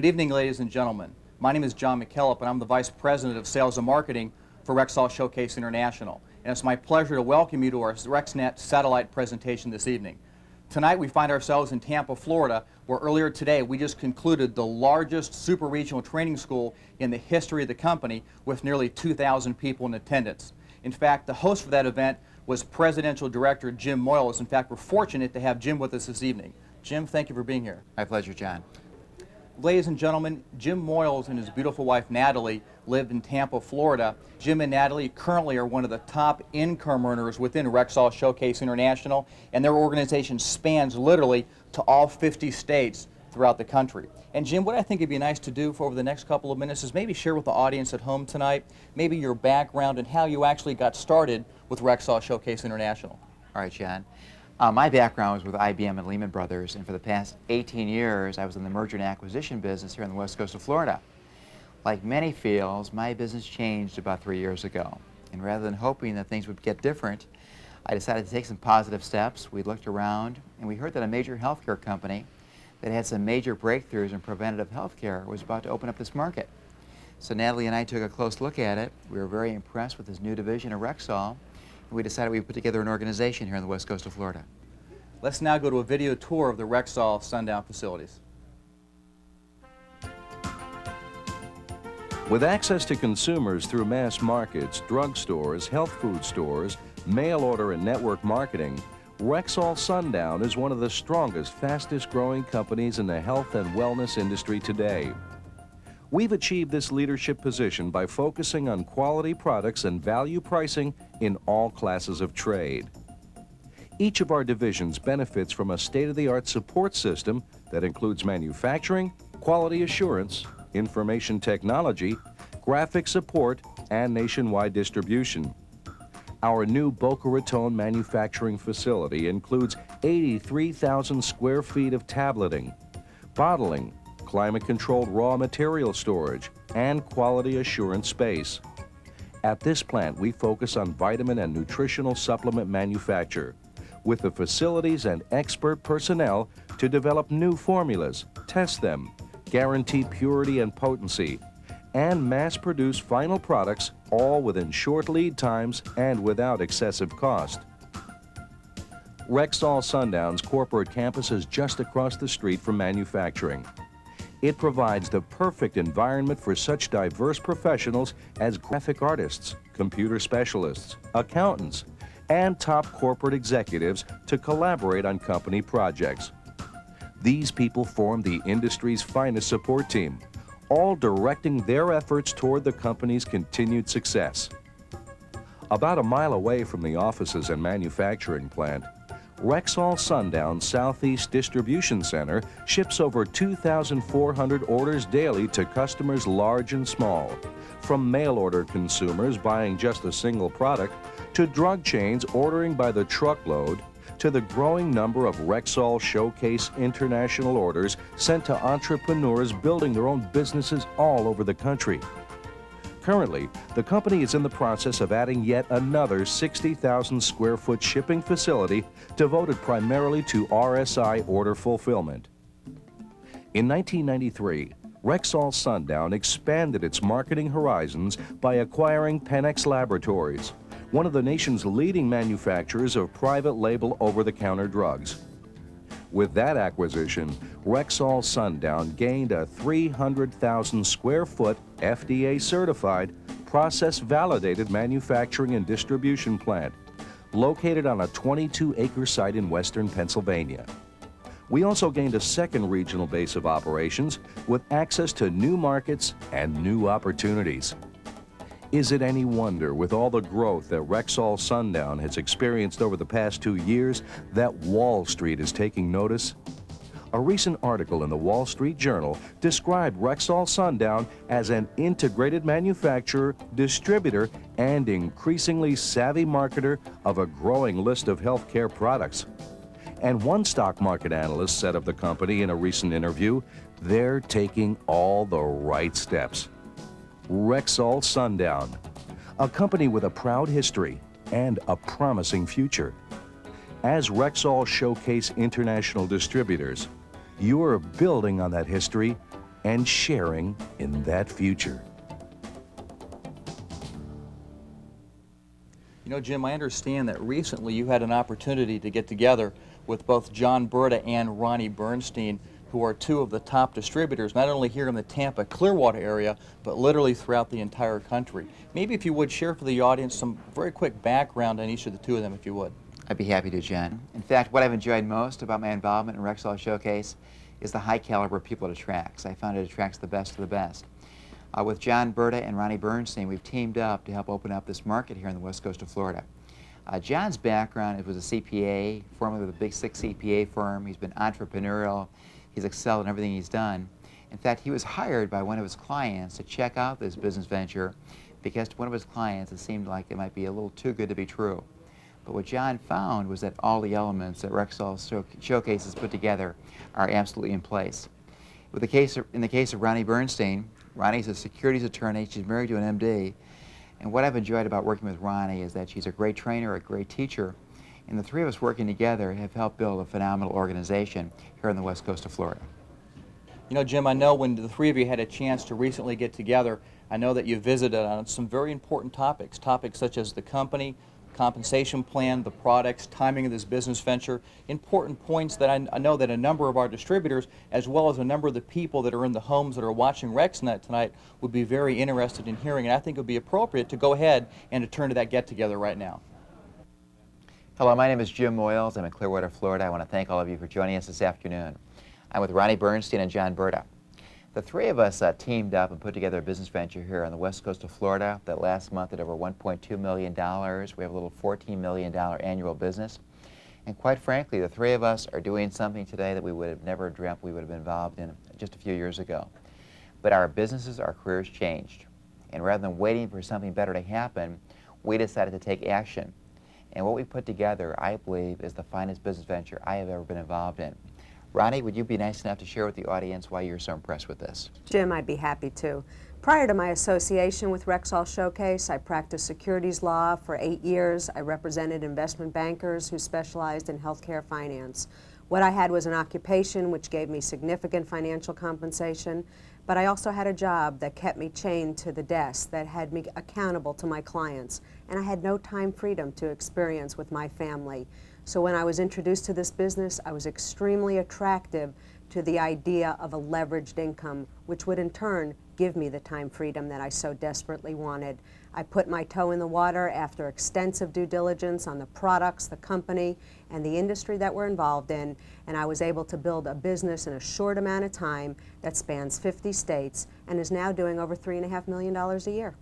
Good evening, ladies and gentlemen. My name is John McKellop, and I'm the Vice President of Sales and Marketing for Rexall Showcase International. And it's my pleasure to welcome you to our RexNet satellite presentation this evening. Tonight we find ourselves in Tampa, Florida, where earlier today we just concluded the largest super regional training school in the history of the company with nearly 2,000 people in attendance. In fact, the host for that event was Presidential Director Jim Moyles. In fact, we're fortunate to have Jim with us this evening. Jim, thank you for being here. My pleasure, John. Ladies and gentlemen, Jim Moyles and his beautiful wife Natalie live in Tampa, Florida. Jim and Natalie currently are one of the top income earners within Rexall Showcase International, and their organization spans literally to all 50 states throughout the country. And Jim, what I think it'd be nice to do for over the next couple of minutes is maybe share with the audience at home tonight, maybe your background and how you actually got started with Rexall Showcase International. All right, John. My background was with IBM and Lehman Brothers, and for the past 18 years, I was in the merger and acquisition business here on the west coast of Florida. Like many fields, my business changed about 3 years ago. And rather than hoping that things would get different, I decided to take some positive steps. We looked around, and we heard that a major healthcare company that had some major breakthroughs in preventative healthcare was about to open up this market. So Natalie and I took a close look at it. We were very impressed with this new division of Rexall. We decided we'd put together an organization here on the west coast of Florida. Let's now go to a video tour of the Rexall Sundown facilities. With access to consumers through mass markets, drugstores, health food stores, mail order and network marketing, Rexall Sundown is one of the strongest, fastest growing companies in the health and wellness industry today. We've achieved this leadership position by focusing on quality products and value pricing in all classes of trade. Each of our divisions benefits from a state-of-the-art support system that includes manufacturing, quality assurance, information technology, graphic support, and nationwide distribution. Our new Boca Raton manufacturing facility includes 83,000 square feet of tableting, bottling, climate-controlled raw material storage, and quality assurance space. At this plant, we focus on vitamin and nutritional supplement manufacture, with the facilities and expert personnel to develop new formulas, test them, guarantee purity and potency, and mass-produce final products, all within short lead times and without excessive cost. Rexall Sundown's corporate campus is just across the street from manufacturing. It provides the perfect environment for such diverse professionals as graphic artists, computer specialists, accountants, and top corporate executives to collaborate on company projects. These people form the industry's finest support team, all directing their efforts toward the company's continued success. About a mile away from the offices and manufacturing plant, Rexall Sundown Southeast Distribution Center ships over 2,400 orders daily to customers large and small, from mail-order consumers buying just a single product, to drug chains ordering by the truckload, to the growing number of Rexall Showcase International orders sent to entrepreneurs building their own businesses all over the country. Currently, the company is in the process of adding yet another 60,000 square foot shipping facility devoted primarily to RSI order fulfillment. In 1993, Rexall Sundown expanded its marketing horizons by acquiring Pennex Laboratories, one of the nation's leading manufacturers of private label over-the-counter drugs. With that acquisition, Rexall Sundown gained a 300,000 square foot FDA-certified, process-validated manufacturing and distribution plant located on a 22-acre site in western Pennsylvania. We also gained a second regional base of operations with access to new markets and new opportunities. Is it any wonder, with all the growth that Rexall Sundown has experienced over the past 2 years, that Wall Street is taking notice? A recent article in the Wall Street Journal described Rexall Sundown as an integrated manufacturer, distributor, and increasingly savvy marketer of a growing list of healthcare products. And one stock market analyst said of the company in a recent interview, they're taking all the right steps. Rexall Sundown, a company with a proud history and a promising future. As Rexall Showcase International distributors, you are building on that history and sharing in that future. You know, Jim, I understand that recently you had an opportunity to get together with both John Berta and Ronnie Bernstein, who are two of the top distributors, not only here in the Tampa Clearwater area, but literally throughout the entire country. Maybe if you would share for the audience some very quick background on each of the two of them, if you would. I'd be happy to, John. In fact, what I've enjoyed most about my involvement in Rexall Showcase is the high caliber of people it attracts. I found it attracts the best of the best. With John Berta and Ronnie Bernstein, we've teamed up to help open up this market here on the west coast of Florida. John's background was a CPA, formerly with a big six CPA firm. He's been entrepreneurial. He's excelled in everything he's done. In fact, he was hired by one of his clients to check out this business venture because to one of his clients it seemed like it might be a little too good to be true. But what John found was that all the elements that Rexall Showcase has put together are absolutely in place. In the case of Ronnie Bernstein, Ronnie's a securities attorney. She's married to an MD. And what I've enjoyed about working with Ronnie is that she's a great trainer, a great teacher, and the three of us working together have helped build a phenomenal organization here on the west coast of Florida. You know, Jim, I know when the three of you had a chance to recently get together, I know that you visited on some very important topics such as the company, compensation plan, the products, timing of this business venture, important points that I know that a number of our distributors, as well as a number of the people that are in the homes that are watching RexNet tonight, would be very interested in hearing, and I think it would be appropriate to go ahead and to turn to that get-together right now. Hello, my name is Jim Moyles. I'm in Clearwater, Florida. I want to thank all of you for joining us this afternoon. I'm with Ronnie Bernstein and John Berta. The three of us teamed up and put together a business venture here on the west coast of Florida that last month at over $1.2 million. We have a little $14 million annual business. And quite frankly, the three of us are doing something today that we would have never dreamt we would have been involved in just a few years ago. But our businesses, our careers changed. And rather than waiting for something better to happen, we decided to take action. And what we put together, I believe, is the finest business venture I have ever been involved in. Ronnie, would you be nice enough to share with the audience why you're so impressed with this? Jim, I'd be happy to. Prior to my association with Rexall Showcase, I practiced securities law for 8 years. I represented investment bankers who specialized in healthcare finance. What I had was an occupation which gave me significant financial compensation, but I also had a job that kept me chained to the desk, that had me accountable to my clients, and I had no time freedom to experience with my family. So when I was introduced to this business, I was extremely attractive to the idea of a leveraged income, which would in turn give me the time freedom that I so desperately wanted. I put my toe in the water after extensive due diligence on the products, the company, and the industry that we're involved in, and I was able to build a business in a short amount of time that spans 50 states and is now doing over $3.5 million a year.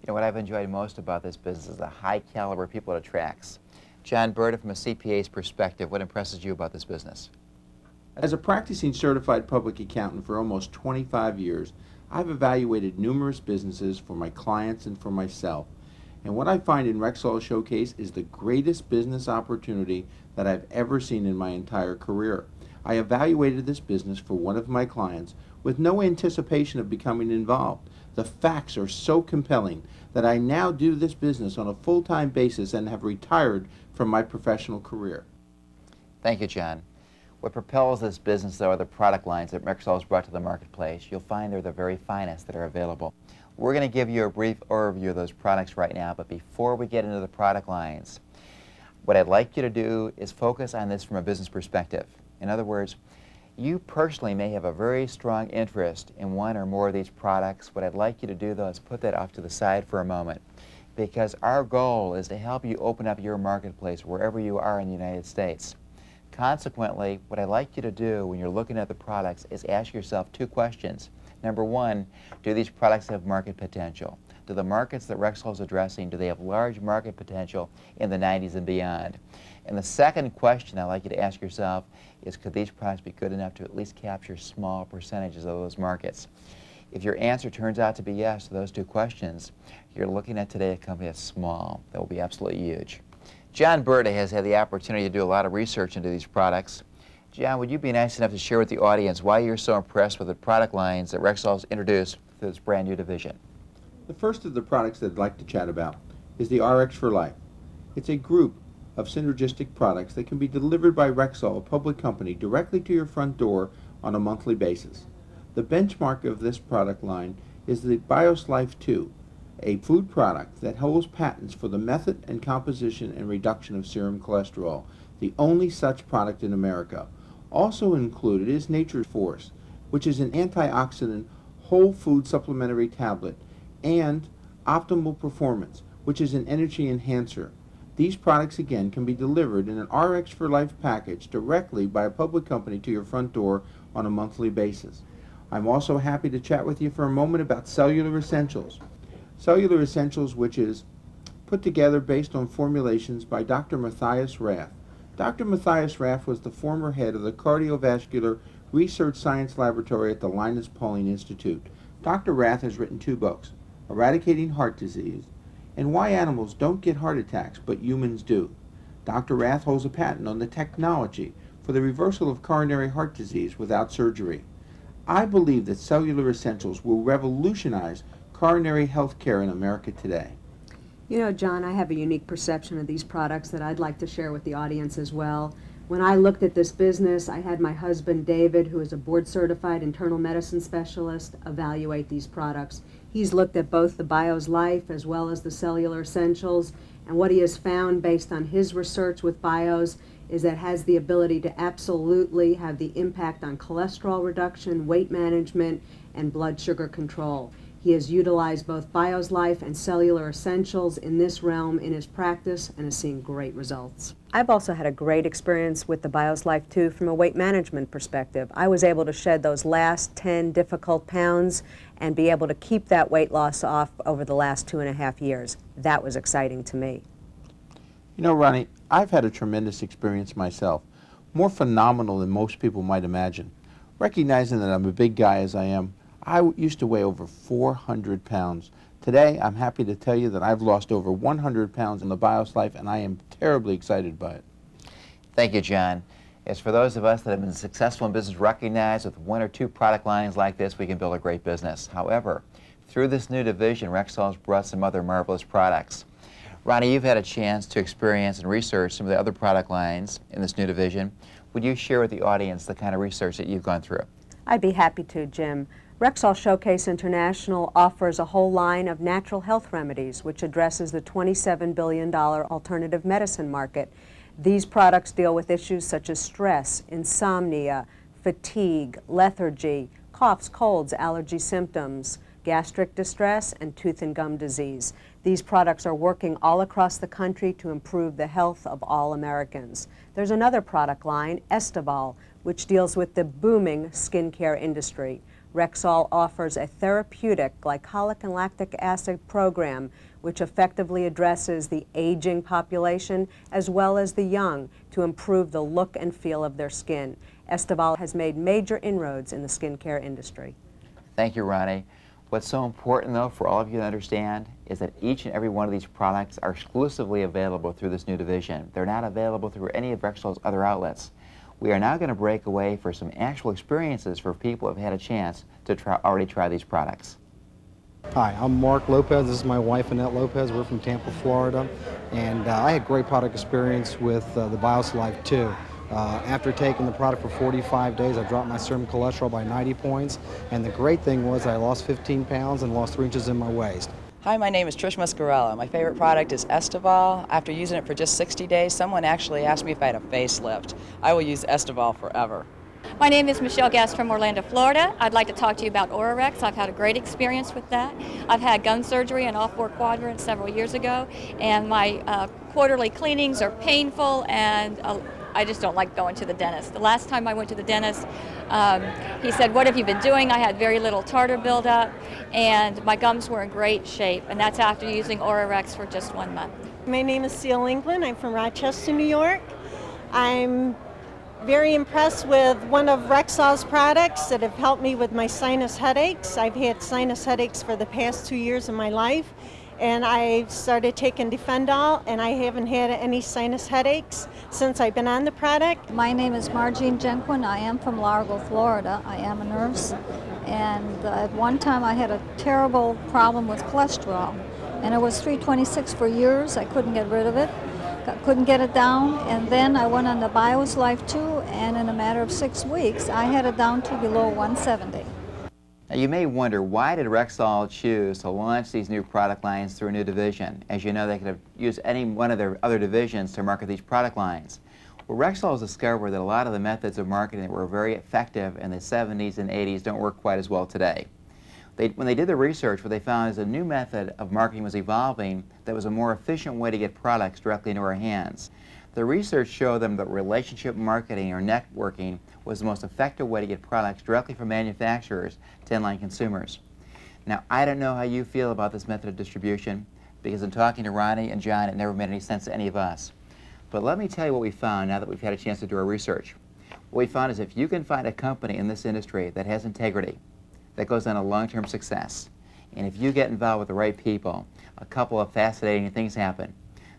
You know, what I've enjoyed most about this business is the high caliber people it attracts. John Berta, from a CPA's perspective, what impresses you about this business? As a practicing certified public accountant for almost 25 years, I've evaluated numerous businesses for my clients and for myself. And what I find in Rexall Showcase is the greatest business opportunity that I've ever seen in my entire career. I evaluated this business for one of my clients with no anticipation of becoming involved. The facts are so compelling that I now do this business on a full-time basis and have retired from my professional career. Thank you, John. What propels this business, though, are the product lines that Rexall has brought to the marketplace. You'll find they're the very finest that are available. We're going to give you a brief overview of those products right now, but before we get into the product lines, what I'd like you to do is focus on this from a business perspective. In other words, you personally may have a very strong interest in one or more of these products. What I'd like you to do, though, is put that off to the side for a moment, because our goal is to help you open up your marketplace wherever you are in the United States. Consequently, what I'd like you to do when you're looking at the products is ask yourself two questions. Number one, do these products have market potential? Do the markets that Rexall is addressing, do they have large market potential in the 90s and beyond? And the second question I'd like you to ask yourself is, could these products be good enough to at least capture small percentages of those markets? If your answer turns out to be yes to those two questions, you're looking at today a company that's small, that will be absolutely huge. John Berta has had the opportunity to do a lot of research into these products. John, would you be nice enough to share with the audience why you're so impressed with the product lines that Rexall has introduced to this brand new division? The first of the products that I'd like to chat about is the RX for Life. It's a group of synergistic products that can be delivered by Rexall, a public company, directly to your front door on a monthly basis. The benchmark of this product line is the BIOS Life 2, a food product that holds patents for the method and composition and reduction of serum cholesterol, the only such product in America. Also included is Nature's Force, which is an antioxidant whole food supplementary tablet, and Optimal Performance, which is an energy enhancer. These products again can be delivered in an RX for Life package directly by a public company to your front door on a monthly basis. I'm also happy to chat with you for a moment about Cellular Essentials. Cellular Essentials, which is put together based on formulations by Dr. Matthias Rath. Dr. Matthias Rath was the former head of the Cardiovascular Research Science Laboratory at the Linus Pauling Institute. Dr. Rath has written 2 books, Eradicating Heart Disease and Why Animals Don't Get Heart Attacks But Humans Do. Dr. Rath holds a patent on the technology for the reversal of coronary heart disease without surgery. I believe that Cellular Essentials will revolutionize coronary health care in America today. You know, John, I have a unique perception of these products that I'd like to share with the audience as well. When I looked at this business, I had my husband, David, who is a board-certified internal medicine specialist, evaluate these products. He's looked at both the BIOS Life as well as the Cellular Essentials, and what he has found based on his research with BIOS is that it has the ability to absolutely have the impact on cholesterol reduction, weight management, and blood sugar control. He has utilized both BIOS Life and Cellular Essentials in this realm in his practice and is seeing great results. I've also had a great experience with the BIOS Life 2 from a weight management perspective. I was able to shed those last 10 difficult pounds and be able to keep that weight loss off over the last 2.5 years. That was exciting to me. You know, Ronnie, I've had a tremendous experience myself, more phenomenal than most people might imagine. Recognizing that I'm a big guy as I am, I used to weigh over 400 pounds. Today, I'm happy to tell you that I've lost over 100 pounds in the BIOS Life, and I am terribly excited by it. Thank you, John. As for those of us that have been successful in business, recognize with 1 or 2 product lines like this, we can build a great business. However, through this new division, Rexal has brought some other marvelous products. Ronnie, you've had a chance to experience and research some of the other product lines in this new division. Would you share with the audience the kind of research that you've gone through? I'd be happy to, Jim. Rexal Showcase International offers a whole line of natural health remedies which addresses the $27 billion alternative medicine market. These products deal with issues such as stress, insomnia, fatigue, lethargy, coughs, colds, allergy symptoms, gastric distress, and tooth and gum disease. These products are working all across the country to improve the health of all Americans. There's another product line, Estival, which deals with the booming skincare industry. Rexal offers a therapeutic glycolic and lactic acid program which effectively addresses the aging population as well as the young to improve the look and feel of their skin. Estival has made major inroads in the skincare industry. Thank you, Ronnie. What's so important, though, for all of you to understand is that each and every one of these products are exclusively available through this new division. They're not available through any of Rexal's other outlets. We are now going to break away for some actual experiences for people who have had a chance to already try these products. Hi, I'm Mark Lopez. This is my wife, Annette Lopez. We're from Tampa, Florida. And I had great product experience with the BIOS Life 2. After taking the product for 45 days, I dropped my serum cholesterol by 90 points. And the great thing was I lost 15 pounds and lost 3 inches in my waist. Hi, my name is Trish Muscarella. My favorite product is Estival. After using it for just 60 days, someone actually asked me if I had a facelift. I will use Estival forever. My name is Michelle Gass from Orlando, Florida. I'd like to talk to you about Orarex. I've had a great experience with that. I've had gum surgery in all 4 quadrants several years ago, and my quarterly cleanings are painful, and I just don't like going to the dentist. The last time I went to the dentist, he said, "What have you been doing?" I had very little tartar buildup, and my gums were in great shape, and that's after using Orarex for just 1 month. My name is Seal England. I'm from Rochester, New York. I'm very impressed with one of Rexal's products that have helped me with my sinus headaches. I've had sinus headaches for the past 2 years of my life, and I started taking Defendol, and I haven't had any sinus headaches since I've been on the product. My name is Margene Jenquin. I am from Largo, Florida. I am a nurse, and at one time I had a terrible problem with cholesterol, and it was 326 for years. I couldn't get rid of it. Couldn't get it down, and then I went on the BIOS Life 2, and in a matter of 6 weeks I had it down to below 170. Now you may wonder, why did Rexall choose to launch these new product lines through a new division? As you know, they could have used any one of their other divisions to market these product lines. Well, Rexall has discovered that a lot of the methods of marketing that were very effective in the 70s and 80s don't work quite as well today. When they did the research, what they found is a new method of marketing was evolving that was a more efficient way to get products directly into our hands. The research showed them that relationship marketing or networking was the most effective way to get products directly from manufacturers to inline consumers. Now, I don't know how you feel about this method of distribution, because in talking to Ronnie and John, it never made any sense to any of us. But let me tell you what we found now that we've had a chance to do our research. What we found is if you can find a company in this industry that has integrity, that goes on a long-term success, and if you get involved with the right people, a couple of fascinating things happen.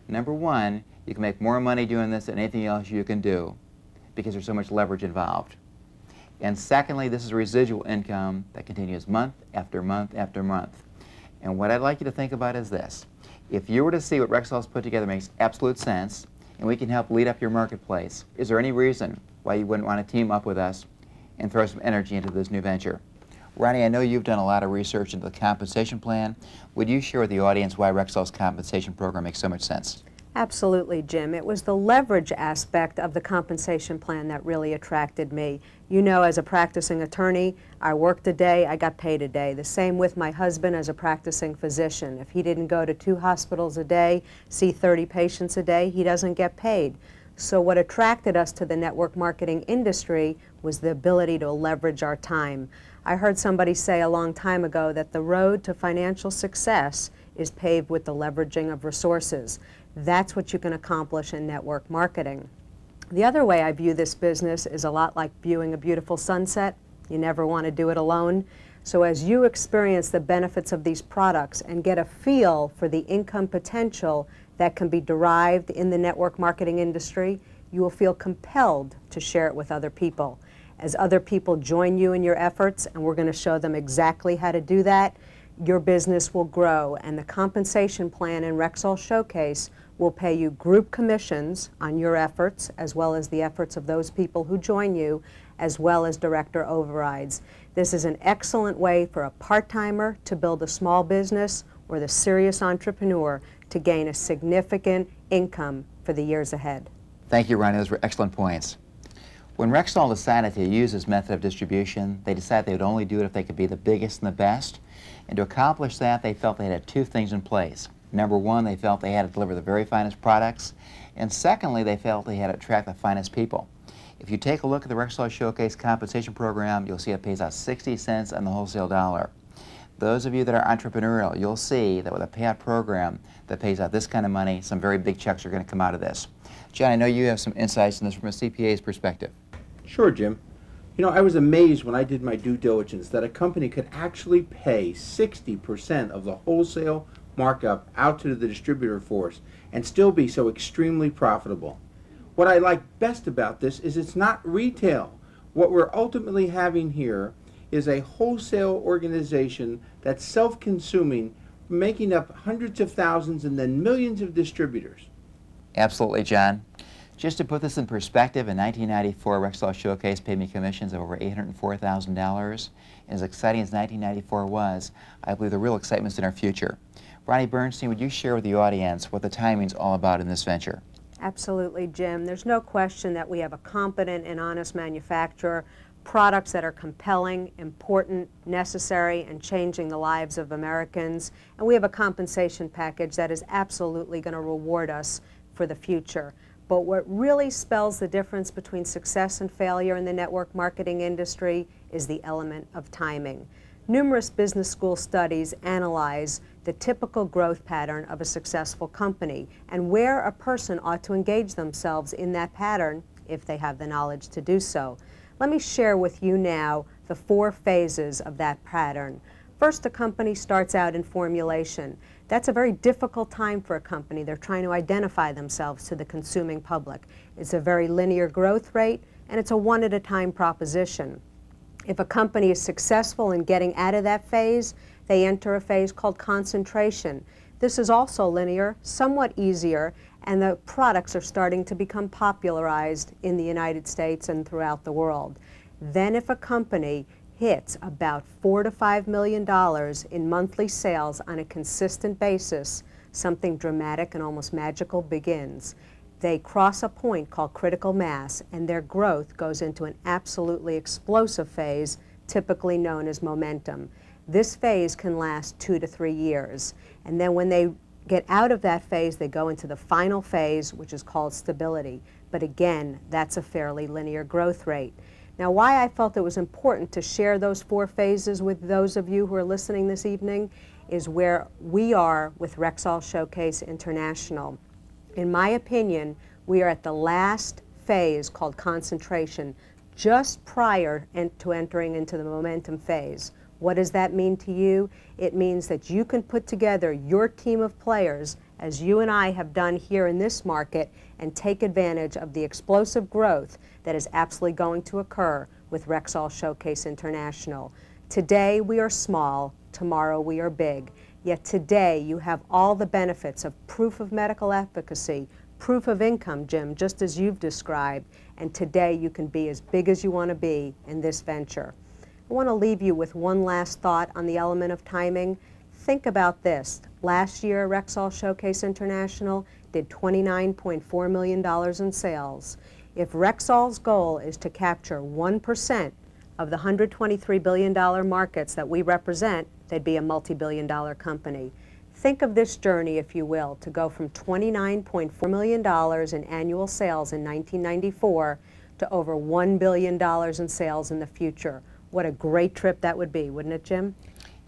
Number one, you can make more money doing this than anything else you can do because there's so much leverage involved. And secondly, this is residual income that continues month after month after month. And what I'd like you to think about is this. If you were to see what Rexall's put together makes absolute sense, and we can help lead up your marketplace, is there any reason why you wouldn't want to team up with us and throw some energy into this new venture? Ronnie, I know you've done a lot of research into the compensation plan. Would you share with the audience why Rexall's compensation program makes so much sense? Absolutely, Jim. It was the leverage aspect of the compensation plan that really attracted me. You know, as a practicing attorney, I worked a day, I got paid a day. The same with my husband as a practicing physician. If he didn't go to 2 hospitals a day, see 30 patients a day, he doesn't get paid. So what attracted us to the network marketing industry was the ability to leverage our time. I heard somebody say a long time ago that the road to financial success is paved with the leveraging of resources. That's what you can accomplish in network marketing. The other way I view this business is a lot like viewing a beautiful sunset. You never want to do it alone. So as you experience the benefits of these products and get a feel for the income potential that can be derived in the network marketing industry, you will feel compelled to share it with other people. As other people join you in your efforts, and we're going to show them exactly how to do that, your business will grow, and the compensation plan in Rexall Showcase will pay you group commissions on your efforts, as well as the efforts of those people who join you, as well as director overrides. This is an excellent way for a part-timer to build a small business or the serious entrepreneur to gain a significant income for the years ahead. Thank you, Ronnie. Those were excellent points. When Rexall decided to use this method of distribution, they decided they would only do it if they could be the biggest and the best. And to accomplish that, they felt they had 2 things in place. Number one, they felt they had to deliver the very finest products. And secondly, they felt they had to attract the finest people. If you take a look at the Rexall Showcase compensation program, you'll see it pays out 60 cents on the wholesale dollar. Those of you that are entrepreneurial, you'll see that with a payout program that pays out this kind of money, some very big checks are going to come out of this. John, I know you have some insights on this from a CPA's perspective. Sure, Jim. You know, I was amazed when I did my due diligence that a company could actually pay 60% of the wholesale markup out to the distributor force and still be so extremely profitable. What I like best about this is it's not retail. What we're ultimately having here is a wholesale organization that's self-consuming, making up hundreds of thousands and then millions of distributors. Absolutely, John. Just to put this in perspective, in 1994, Rexall Showcase paid me commissions of over $804,000. And as exciting as 1994 was, I believe the real excitement's in our future. Ronnie Bernstein, would you share with the audience what the timing's all about in this venture? Absolutely, Jim. There's no question that we have a competent and honest manufacturer, products that are compelling, important, necessary, and changing the lives of Americans. And we have a compensation package that is absolutely going to reward us for the future. But what really spells the difference between success and failure in the network marketing industry is the element of timing. Numerous business school studies analyze the typical growth pattern of a successful company and where a person ought to engage themselves in that pattern if they have the knowledge to do so. Let me share with you now the 4 phases of that pattern. First, a company starts out in formulation. That's a very difficult time for a company. They're trying to identify themselves to the consuming public. It's a very linear growth rate, and it's a one-at-a-time proposition. If a company is successful in getting out of that phase, they enter a phase called concentration. This is also linear, somewhat easier, and the products are starting to become popularized in the United States and throughout the world. Then if a company hits about $4 to $5 million in monthly sales on a consistent basis, something dramatic and almost magical begins. They cross a point called critical mass, and their growth goes into an absolutely explosive phase, typically known as momentum. This phase can last 2 to 3 years, and then when they get out of that phase, they go into the final phase, which is called stability. But again, that's a fairly linear growth rate. Now, why I felt it was important to share those 4 phases with those of you who are listening this evening is where we are with Rexall Showcase International. In my opinion, we are at the last phase called concentration, just prior to entering into the momentum phase. What does that mean to you? It means that you can put together your team of players, as you and I have done here in this market, and take advantage of the explosive growth that is absolutely going to occur with Rexall Showcase International. Today we are small, tomorrow we are big. Yet today you have all the benefits of proof of medical efficacy, proof of income, Jim, just as you've described, and today you can be as big as you want to be in this venture. I want to leave you with one last thought on the element of timing. Think about this. Last year, Rexall Showcase International did $29.4 million in sales. If Rexall's goal is to capture 1% of the $123 billion markets that we represent, they'd be a multi-billion-dollar company. Think of this journey, if you will, to go from $29.4 million in annual sales in 1994 to over $1 billion in sales in the future. What a great trip that would be, wouldn't it, Jim?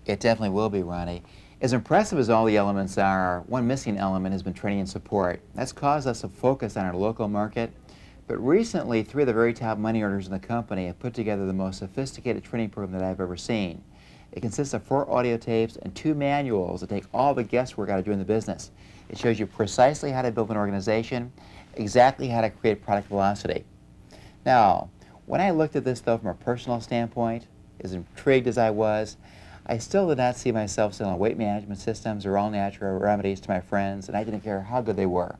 It definitely will be, Ronnie. As impressive as all the elements are, one missing element has been training and support. That's caused us to focus on our local market. But recently, 3 of the very top money earners in the company have put together the most sophisticated training program that I've ever seen. It consists of 4 audio tapes and 2 manuals that take all the guesswork out of doing the business. It shows you precisely how to build an organization, exactly how to create product velocity. Now, when I looked at this, though, from a personal standpoint, as intrigued as I was, I still did not see myself selling weight management systems or all-natural remedies to my friends, and I didn't care how good they were.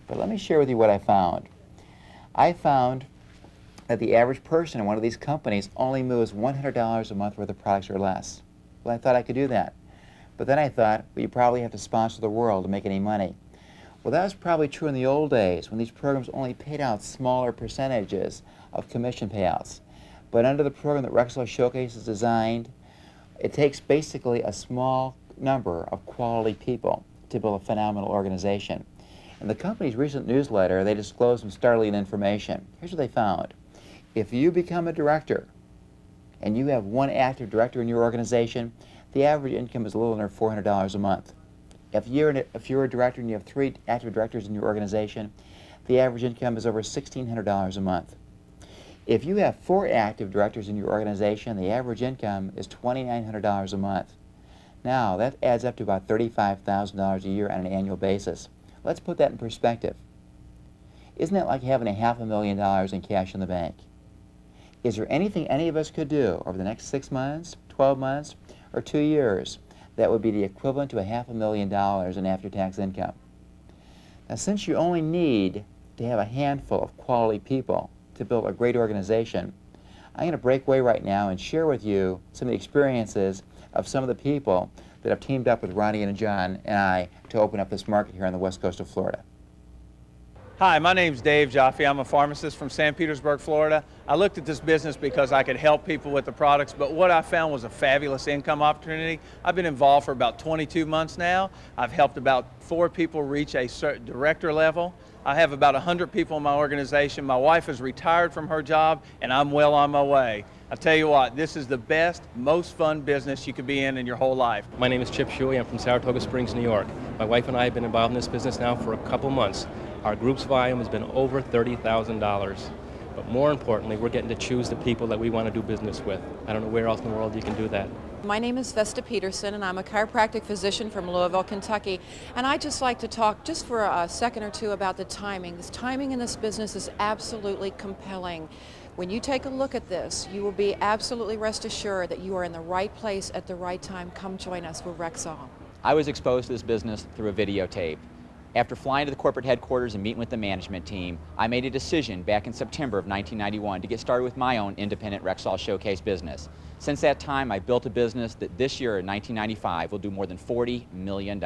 But let me share with you what I found. I found that the average person in one of these companies only moves $100 a month worth of products or less. Well, I thought I could do that. But then I thought, well, you probably have to sponsor the world to make any money. Well, that was probably true in the old days when these programs only paid out smaller percentages of commission payouts. But under the program that Rexall Showcase is designed, it takes basically a small number of quality people to build a phenomenal organization. In the company's recent newsletter, they disclosed some startling information. Here's what they found. If you become a director and you have 1 active director in your organization, the average income is a little under $400 a month. If you're a director and you have 3 active directors in your organization, the average income is over $1,600 a month. If you have 4 active directors in your organization, the average income is $2,900 a month. Now, that adds up to about $35,000 a year on an annual basis. Let's put that in perspective. Isn't that like having $500,000 in cash in the bank? Is there anything any of us could do over the next 6 months, 12 months, or 2 years that would be the equivalent to $500,000 in after-tax income? Now, since you only need to have a handful of quality people to build a great organization, I'm going to break away right now and share with you some of the experiences of some of the people that have teamed up with Ronnie and John and I to open up this market here on the west coast of Florida. Hi, my name's Dave Jaffe. I'm a pharmacist from St. Petersburg, Florida. I looked at this business because I could help people with the products, but what I found was a fabulous income opportunity. I've been involved for about 22 months now. I've helped about 4 people reach a certain director level. I have about 100 people in my organization. My wife is retired from her job, and I'm well on my way. I tell you what, this is the best, most fun business you could be in your whole life. My name is Chip Shuey. I'm from Saratoga Springs, New York. My wife and I have been involved in this business now for a couple months. Our group's volume has been over $30,000. But more importantly, we're getting to choose the people that we want to do business with. I don't know where else in the world you can do that. My name is Vesta Peterson, and I'm a chiropractic physician from Louisville, Kentucky. And I'd just like to talk just for a second or two about the timing. This timing in this business is absolutely compelling. When you take a look at this, you will be absolutely rest assured that you are in the right place at the right time. Come join us with Rexall. I was exposed to this business through a videotape. After flying to the corporate headquarters and meeting with the management team, I made a decision back in September of 1991 to get started with my own independent Rexall Showcase business. Since that time, I built a business that this year in 1995 will do more than $40 million.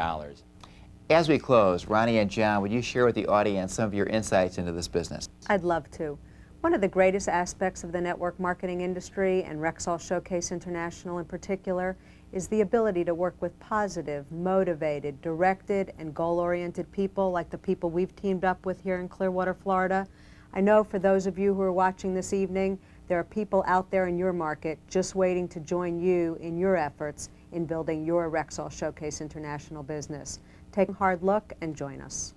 As we close, Ronnie and John, would you share with the audience some of your insights into this business? I'd love to. One of the greatest aspects of the network marketing industry, and Rexall Showcase International in particular, is the ability to work with positive, motivated, directed, and goal-oriented people like the people we've teamed up with here in Clearwater, Florida. I know for those of you who are watching this evening, there are people out there in your market just waiting to join you in your efforts in building your Rexall Showcase International business. Take a hard look and join us.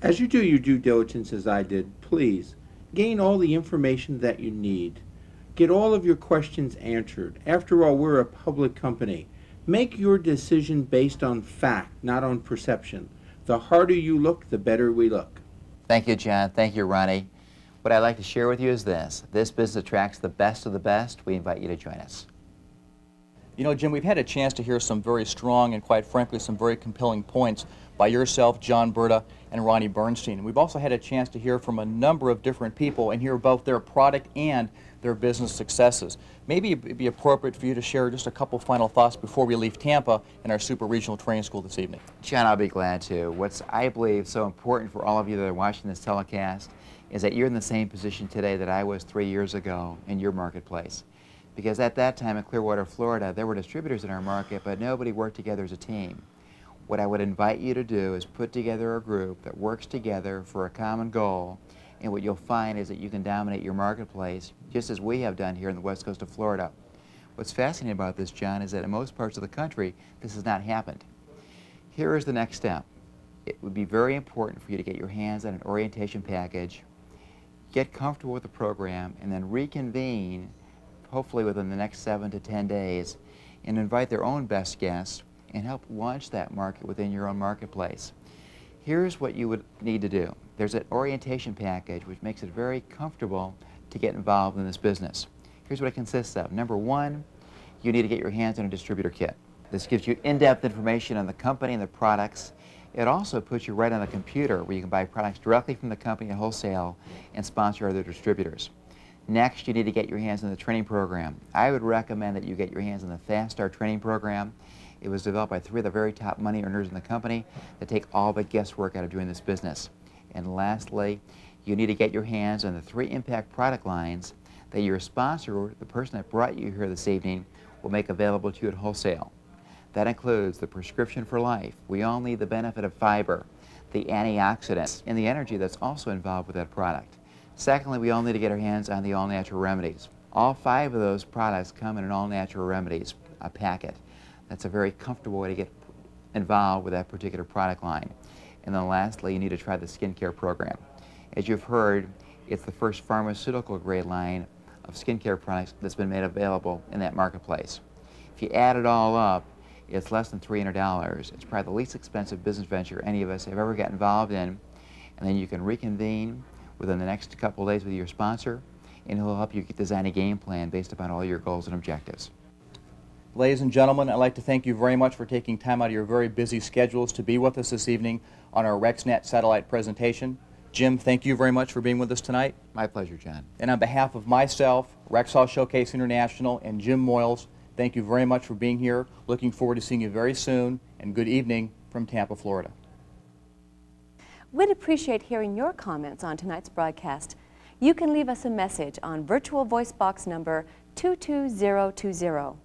As you do your due diligence as I did, please gain all the information that you need. Get all of your questions answered. After all, we're a public company. Make your decision based on fact, not on perception. The harder you look, the better we look. Thank you, John. Thank you, Ronnie. What I'd like to share with you is this. This business attracts the best of the best. We invite you to join us. You know, Jim, we've had a chance to hear some very strong and, quite frankly, some very compelling points by yourself, John Berta, and Ronnie Bernstein. We've also had a chance to hear from a number of different people and hear both their product and their business successes. Maybe it'd be appropriate for you to share just a couple final thoughts before we leave Tampa and our super regional training school this evening. John, I'll be glad to. What's, I believe, so important for all of you that are watching this telecast is that you're in the same position today that I was 3 years ago in your marketplace. Because at that time in Clearwater, Florida, there were distributors in our market, but nobody worked together as a team. What I would invite you to do is put together a group that works together for a common goal, and what you'll find is that you can dominate your marketplace, just as we have done here in the west coast of Florida. What's fascinating about this, John, is that in most parts of the country, this has not happened. Here is the next step. It would be very important for you to get your hands on an orientation package, get comfortable with the program, and then reconvene, hopefully within the next 7 to 10 days, and invite their own best guests and help launch that market within your own marketplace. Here's what you would need to do. There's an orientation package which makes it very comfortable to get involved in this business. Here's what it consists of. Number one, you need to get your hands on a distributor kit. This gives you in-depth information on the company and the products. It also puts you right on the computer where you can buy products directly from the company at wholesale and sponsor other distributors. Next, you need to get your hands on the training program. I would recommend that you get your hands on the Fast Start training program. It was developed by 3 of the very top money earners in the company that take all the guesswork out of doing this business. And lastly, you need to get your hands on the 3 impact product lines that your sponsor, the person that brought you here this evening, will make available to you at wholesale. That includes the prescription for life. We all need the benefit of fiber, the antioxidants, and the energy that's also involved with that product. Secondly, we all need to get our hands on the all-natural remedies. All 5 of those products come in an all-natural remedies packet. That's a very comfortable way to get involved with that particular product line. And then lastly, you need to try the skincare program. As you've heard, it's the first pharmaceutical grade line of skincare products that's been made available in that marketplace. If you add it all up, it's less than $300. It's probably the least expensive business venture any of us have ever got involved in. And then you can reconvene within the next couple of days with your sponsor, and he'll help you design a game plan based upon all your goals and objectives. Ladies and gentlemen, I'd like to thank you very much for taking time out of your very busy schedules to be with us this evening on our RexNet satellite presentation. Jim, thank you very much for being with us tonight. My pleasure, John. And on behalf of myself, Rexall Showcase International, and Jim Moyles, thank you very much for being here. Looking forward to seeing you very soon, and good evening from Tampa, Florida. We'd appreciate hearing your comments on tonight's broadcast. You can leave us a message on virtual voice box number 22020.